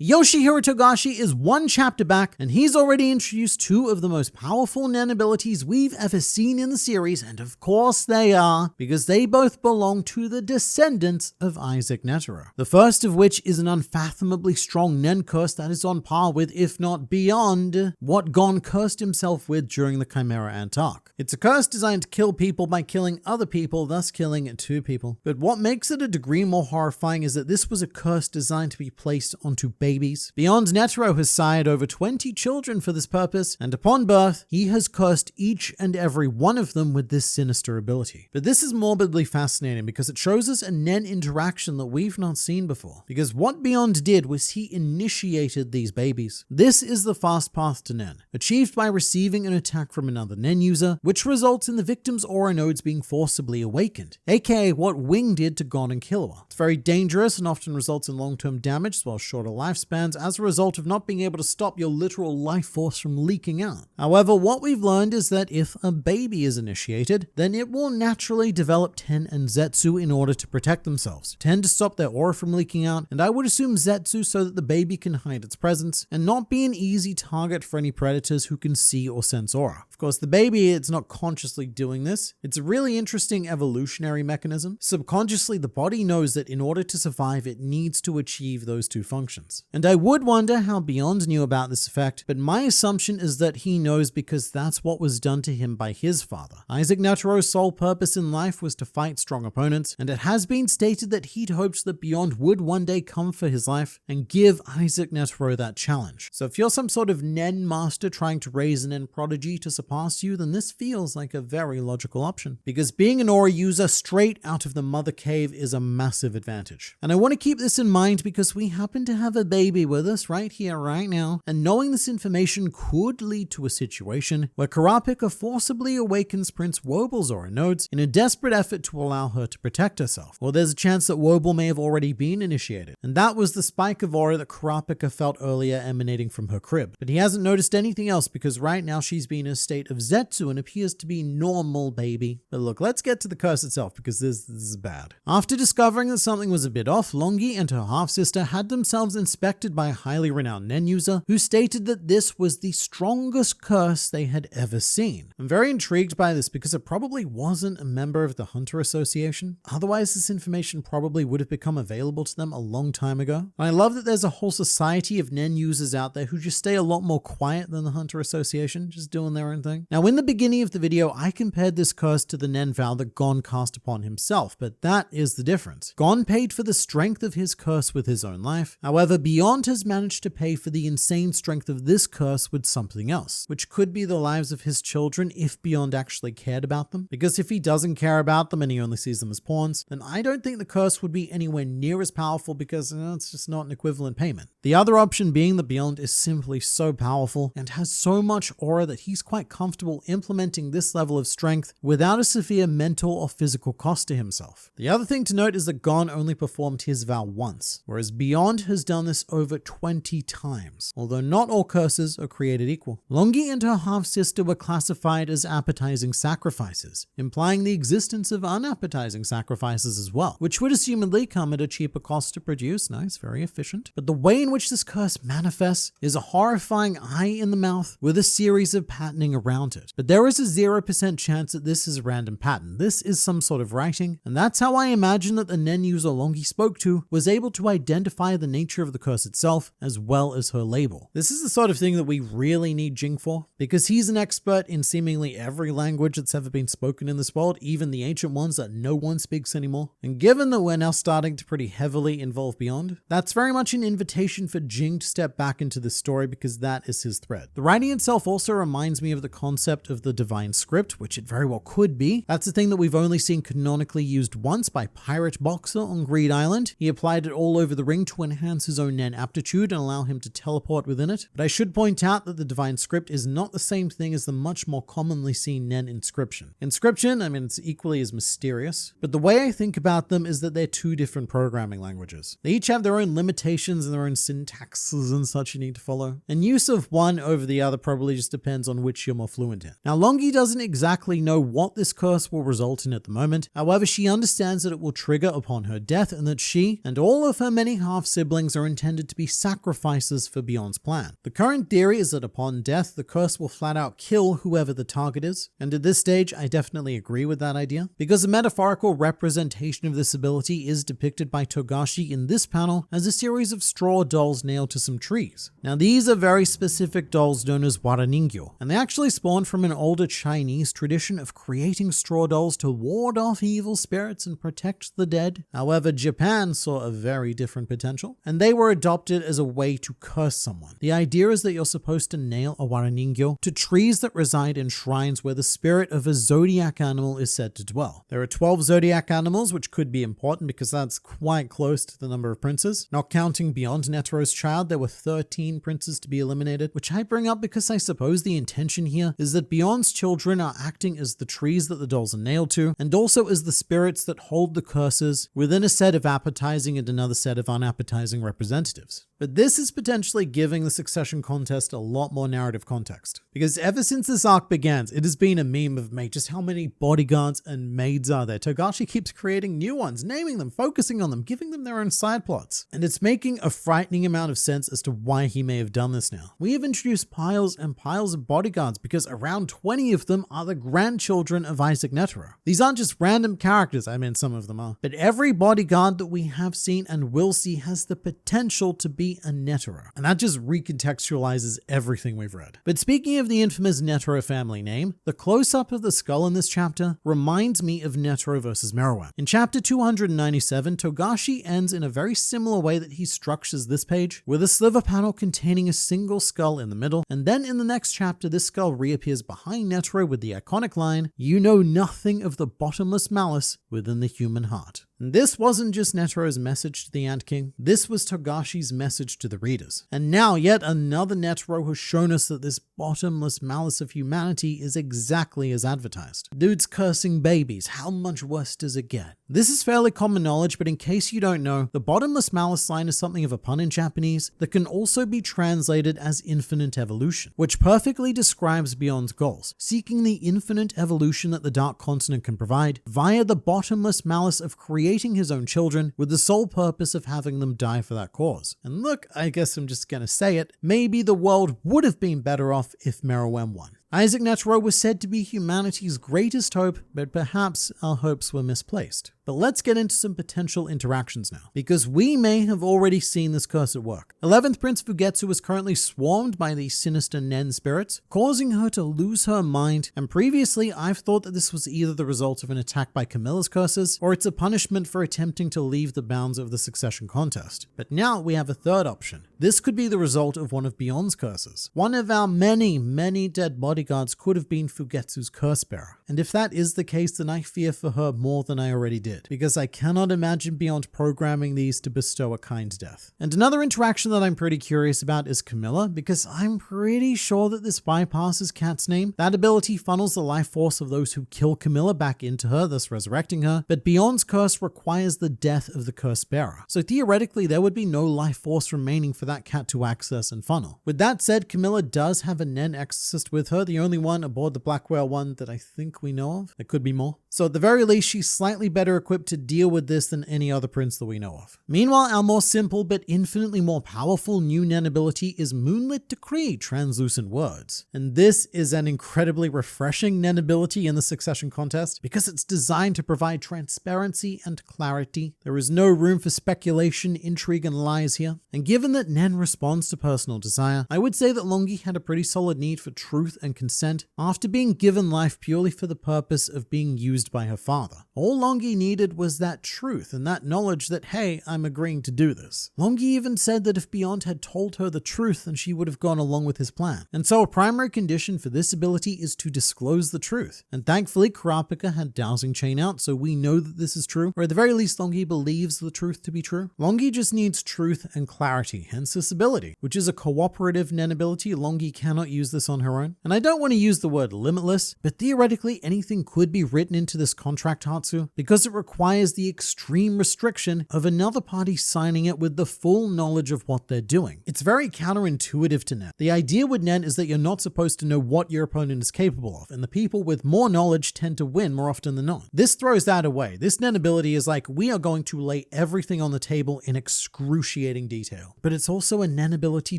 Yoshihiro Togashi is one chapter back, and he's already introduced two of the most powerful nen abilities we've ever seen in the series, and of course they are, because they both belong to the descendants of Isaac Netero. The first of which is an unfathomably strong nen curse that is on par with, if not beyond, what Gon cursed himself with during the Chimera Ant arc. It's a curse designed to kill people by killing other people, thus killing two people. But what makes it a degree more horrifying is that this was a curse designed to be placed onto babies. Beyond Netero has sired over 20 children for this purpose, and upon birth, he has cursed each and every one of them with this sinister ability. But this is morbidly fascinating because it shows us a nen interaction that we've not seen before. Because what Beyond did was he initiated these babies. This is the fast path to nen, achieved by receiving an attack from another nen user, which results in the victim's aura nodes being forcibly awakened, aka what Wing did to Gon and Killua. It's very dangerous and often results in long-term damage as well as shorter lifespans as a result of not being able to stop your literal life force from leaking out. However, what we've learned is that if a baby is initiated, then it will naturally develop Ten and Zetsu in order to protect themselves. Ten to stop their aura from leaking out, and I would assume Zetsu so that the baby can hide its presence and not be an easy target for any predators who can see or sense aura. Of course, the baby, it's not consciously doing this. It's a really interesting evolutionary mechanism. Subconsciously, the body knows that in order to survive, it needs to achieve those two functions. And I would wonder how Beyond knew about this effect, but my assumption is that he knows because that's what was done to him by his father. Isaac Netero's sole purpose in life was to fight strong opponents, and it has been stated that he'd hoped that Beyond would one day come for his life and give Isaac Netero that challenge. So if you're some sort of nen master trying to raise an nen prodigy to surpass you, then this feels like a very logical option. Because being an aura user straight out of the mother cave is a massive advantage. And I want to keep this in mind because we happen to have a baby with us right here, right now, and knowing this information could lead to a situation where Kurapika forcibly awakens Prince Woble's aura nodes in a desperate effort to allow her to protect herself. Or there's a chance that Woble may have already been initiated. And that was the spike of aura that Kurapika felt earlier emanating from her crib. But he hasn't noticed anything else because right now she's been in a state of Zetsu and appears to be normal baby. But look, let's get to the curse itself because this is bad. After discovering that something was a bit off, Longi and her half-sister had themselves inspected by a highly renowned nen user who stated that this was the strongest curse they had ever seen. I'm very intrigued by this because it probably wasn't a member of the Hunter Association. Otherwise, this information probably would have become available to them a long time ago. And I love that there's a whole society of nen users out there who just stay a lot more quiet than the Hunter Association, just doing their own thing. Now, in the beginning of the video, I compared this curse to the nen vow that Gon cast upon himself, but that is the difference. Gon paid for the strength of his curse with his own life. However, Beyond has managed to pay for the insane strength of this curse with something else, which could be the lives of his children if Beyond actually cared about them. Because if he doesn't care about them and he only sees them as pawns, then I don't think the curse would be anywhere near as powerful because it's just not an equivalent payment. The other option being that Beyond is simply so powerful and has so much aura that he's quite comfortable implementing this level of strength without a severe mental or physical cost to himself. The other thing to note is that Gon only performed his vow once, whereas Beyond has done this over 20 times, although not all curses are created equal. Longi and her half-sister were classified as appetizing sacrifices, implying the existence of unappetizing sacrifices as well, which would assumedly come at a cheaper cost to produce. Nice, very efficient. But the way in which this curse manifests is a horrifying eye in the mouth with a series of patterning around it. But there is a 0% chance that this is a random pattern. This is some sort of writing, and that's how I imagine that the nen user Longi spoke to was able to identify the nature of the curse itself as well as her label. This is the sort of thing that we really need Jing for, because he's an expert in seemingly every language that's ever been spoken in this world, even the ancient ones that no one speaks anymore. And given that we're now starting to pretty heavily involve Beyond, that's very much an invitation for Jing to step back into this story because that is his thread. The writing itself also reminds me of the concept of the divine script, which it very well could be. That's a thing that we've only seen canonically used once by Pirate Boxer on Greed Island. He applied it all over the ring to enhance his own nen aptitude and allow him to teleport within it. But I should point out that the divine script is not the same thing as the much more commonly seen nen inscription. Inscription, I mean, it's equally as mysterious, but the way I think about them is that they're two different programming languages. They each have their own limitations and their own syntaxes and such you need to follow, and use of one over the other probably just depends on which you're more fluent in. Now, Longi doesn't exactly know what this curse will result in at the moment. However, she understands that it will trigger upon her death and that she and all of her many half-siblings are intended intended to be sacrifices for Beyond's plan. The current theory is that upon death, the curse will flat out kill whoever the target is, and at this stage, I definitely agree with that idea, because the metaphorical representation of this ability is depicted by Togashi in this panel as a series of straw dolls nailed to some trees. Now, these are very specific dolls known as waraningyo, and they actually spawned from an older Chinese tradition of creating straw dolls to ward off evil spirits and protect the dead. However, Japan saw a very different potential, and they were adopted as a way to curse someone. The idea is that you're supposed to nail a waraningyo to trees that reside in shrines where the spirit of a zodiac animal is said to dwell. There are 12 zodiac animals, which could be important because that's quite close to the number of princes. Not counting Beyond Netero's child, there were 13 princes to be eliminated, which I bring up because I suppose the intention here is that Beyond's children are acting as the trees that the dolls are nailed to, and also as the spirits that hold the curses within a set of appetizing and another set of unappetizing representatives. But this is potentially giving the succession contest a lot more narrative context. Because ever since this arc began, it has been a meme of mate, just how many bodyguards and maids are there. Togashi keeps creating new ones, naming them, focusing on them, giving them their own side plots. And it's making a frightening amount of sense as to why he may have done this now. We have introduced piles and piles of bodyguards because around 20 of them are the grandchildren of Isaac Netero. These aren't just random characters, I mean some of them are, but every bodyguard that we have seen and will see has the potential to be a Netero. And that just recontextualizes everything we've read. But speaking of the infamous Netero family name, the close-up of the skull in this chapter reminds me of Netero versus Meruem. In chapter 297, Togashi ends in a very similar way that he structures this page, with a sliver panel containing a single skull in the middle, and then in the next chapter, this skull reappears behind Netero with the iconic line, "You know nothing of the bottomless malice within the human heart." And this wasn't just Netero's message to the Ant King, this was Togashi's message to the readers. And now yet another Netero has shown us that this bottomless malice of humanity is exactly as advertised. Dude's cursing babies, how much worse does it get? This is fairly common knowledge, but in case you don't know, the bottomless malice line is something of a pun in Japanese that can also be translated as infinite evolution, which perfectly describes Beyond's goals, seeking the infinite evolution that the Dark Continent can provide via the bottomless malice of creating his own children with the sole purpose of having them die for that cause. And look, I guess I'm just gonna say it, maybe the world would have been better off if Meruem won. Isaac Netero was said to be humanity's greatest hope, but perhaps our hopes were misplaced. But let's get into some potential interactions now, because we may have already seen this curse at work. 11th Prince Fugetsu is currently swarmed by these sinister Nen spirits, causing her to lose her mind, and previously I've thought that this was either the result of an attack by Camilla's curses, or it's a punishment for attempting to leave the bounds of the succession contest. But now we have a third option. This could be the result of one of Beyond's curses. One of our many dead bodyguards could have been Fugetsu's curse bearer. And if that is the case, then I fear for her more than I already did, because I cannot imagine Beyond programming these to bestow a kind death. And another interaction that I'm pretty curious about is Camilla, because I'm pretty sure that this bypasses Cat's name. That ability funnels the life force of those who kill Camilla back into her, thus resurrecting her, but Beyond's curse requires the death of the curse bearer. So theoretically, there would be no life force remaining for that cat to access and funnel. With that said, Camilla does have a Nen exorcist with her, the only one aboard the Black Whale one that I think we know of. There could be more. So at the very least, she's slightly better equipped to deal with this than any other prince that we know of. Meanwhile, our more simple but infinitely more powerful new Nen ability is Moonlit Decree, Translucent Words. And this is an incredibly refreshing Nen ability in the succession contest because it's designed to provide transparency and clarity. There is no room for speculation, intrigue, and lies here. And given that Nen responds to personal desire, I would say that Longi had a pretty solid need for truth and consent after being given life purely for the purpose of being used by her father. All Longi needed was that truth and that knowledge that, hey, I'm agreeing to do this. Longi even said that if Beyond had told her the truth, then she would have gone along with his plan. And so a primary condition for this ability is to disclose the truth. And thankfully, Kurapika had Dowsing Chain out, so we know that this is true, or at the very least, Longi believes the truth to be true. Longi just needs truth and clarity, hence this ability, which is a cooperative Nen ability. Longi cannot use this on her own. And I don't want to use the word limitless, but theoretically, anything could be written into into this contract, Hatsu, because it requires the extreme restriction of another party signing it with the full knowledge of what they're doing. It's very counterintuitive to Nen. The idea with Nen is that you're not supposed to know what your opponent is capable of, and the people with more knowledge tend to win more often than not. This throws that away. This Nen ability is like, we are going to lay everything on the table in excruciating detail. But it's also a Nen ability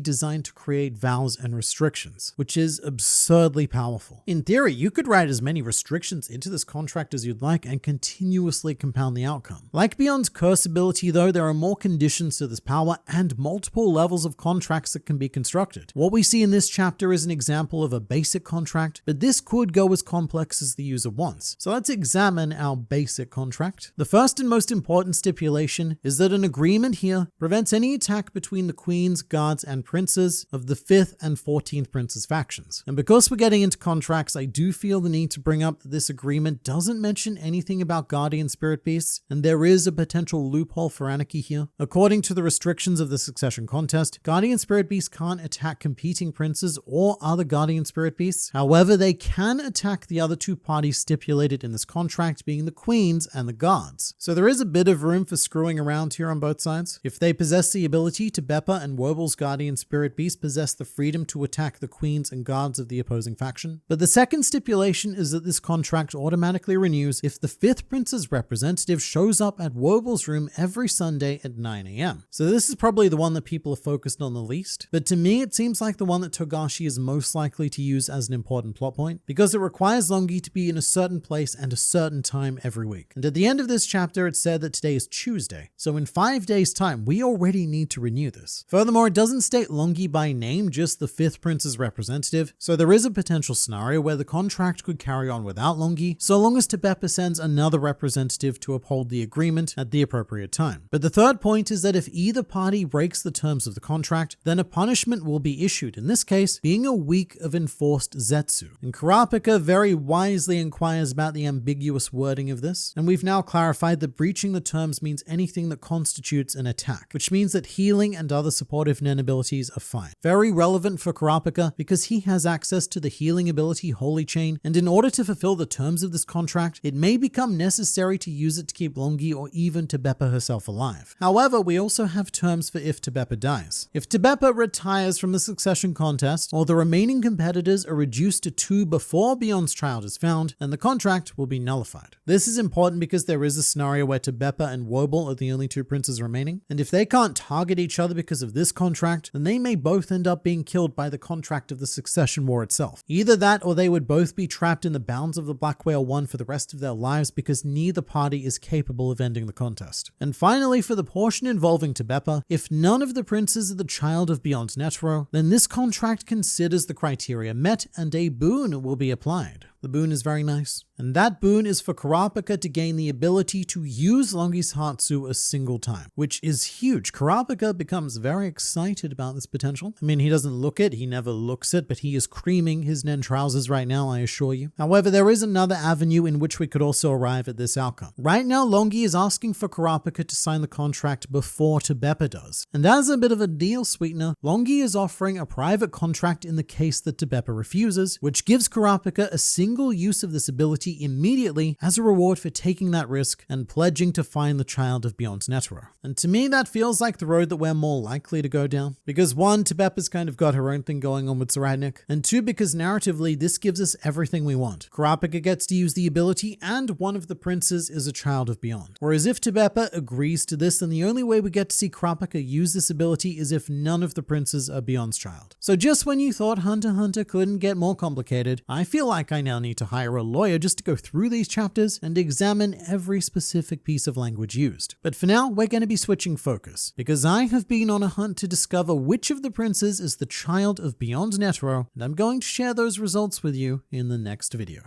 designed to create vows and restrictions, which is absurdly powerful. In theory, you could write as many restrictions into this contract as you'd like and continuously compound the outcome. Like Beyond's curse ability though, there are more conditions to this power and multiple levels of contracts that can be constructed. What we see in this chapter is an example of a basic contract, but this could go as complex as the user wants. So let's examine our basic contract. The first and most important stipulation is that an agreement here prevents any attack between the queens, guards, and princes of the 5th and 14th princes factions. And because we're getting into contracts, I do feel the need to bring up that this agreement doesn't mention anything about guardian spirit beasts, and there is a potential loophole for anarchy here. According to the restrictions of the succession contest, guardian spirit beasts can't attack competing princes or other guardian spirit beasts. However, they can attack the other two parties stipulated in this contract, being the queens and the guards. So there is a bit of room for screwing around here on both sides. If they possess the ability to, Beppa and Woble's guardian spirit beasts possess the freedom to attack the queens and guards of the opposing faction. But the second stipulation is that this contract automatically renews if the 5th prince's representative shows up at Woble's room every Sunday at 9 AM. So this is probably the one that people are focused on the least, but to me it seems like the one that Togashi is most likely to use as an important plot point, because it requires Longi to be in a certain place and a certain time every week. And at the end of this chapter it said that today is Tuesday, so in 5 days time we already need to renew this. Furthermore, it doesn't state Longi by name, just the 5th prince's representative, so there is a potential scenario where the contract could carry on without Longi, so long as Beppa sends another representative to uphold the agreement at the appropriate time. But the third point is that if either party breaks the terms of the contract, then a punishment will be issued, in this case being a week of enforced Zetsu. And Kurapika very wisely inquires about the ambiguous wording of this, and we've now clarified that breaching the terms means anything that constitutes an attack, which means that healing and other supportive Nen abilities are fine. Very relevant for Kurapika because he has access to the healing ability Holy Chain, and in order to fulfill the terms of this contract, it may become necessary to use it to keep Longi or even Beppa herself alive. However, we also have terms for if Beppa dies. If Beppa retires from the succession contest, or the remaining competitors are reduced to 2 before Beyond's child is found, then the contract will be nullified. This is important because there is a scenario where Beppa and Woble are the only 2 princes remaining, and if they can't target each other because of this contract, then they may both end up being killed by the contract of the succession war itself. Either that, or they would both be trapped in the bounds of the Black Whale 1 for the rest of their lives because neither party is capable of ending the contest. And finally, for the portion involving Beppa, if none of the princes are the child of Beyond Netero, then this contract considers the criteria met and a boon will be applied. The boon is very nice. And that boon is for Kurapika to gain the ability to use Longi's Hatsu a single time, which is huge. Kurapika becomes very excited about this potential. I mean, he doesn't look it, he never looks it, but he is creaming his Nen trousers right now, I assure you. However, there is another avenue in which we could also arrive at this outcome. Right now, Longi is asking for Kurapika to sign the contract before Beppa does. And as a bit of a deal sweetener, Longi is offering a private contract in the case that Beppa refuses, which gives Kurapika a single use of this ability immediately as a reward for taking that risk and pledging to find the child of Beyond Netero. And to me, that feels like the road that we're more likely to go down. Because 1, Beppa's kind of got her own thing going on with Zaradnik, and 2, because narratively, this gives us everything we want. Kurapika gets to use the ability, and one of the princes is a child of Beyond. Whereas if Beppa agrees to this, then the only way we get to see Kurapika use this ability is if none of the princes are Beyond's child. So just when you thought Hunter x Hunter couldn't get more complicated, I feel like I now need to hire a lawyer just to go through these chapters and examine every specific piece of language used. But for now, we're going to be switching focus, because I have been on a hunt to discover which of the princes is the child of Beyond Netero, and I'm going to share those results with you in the next video.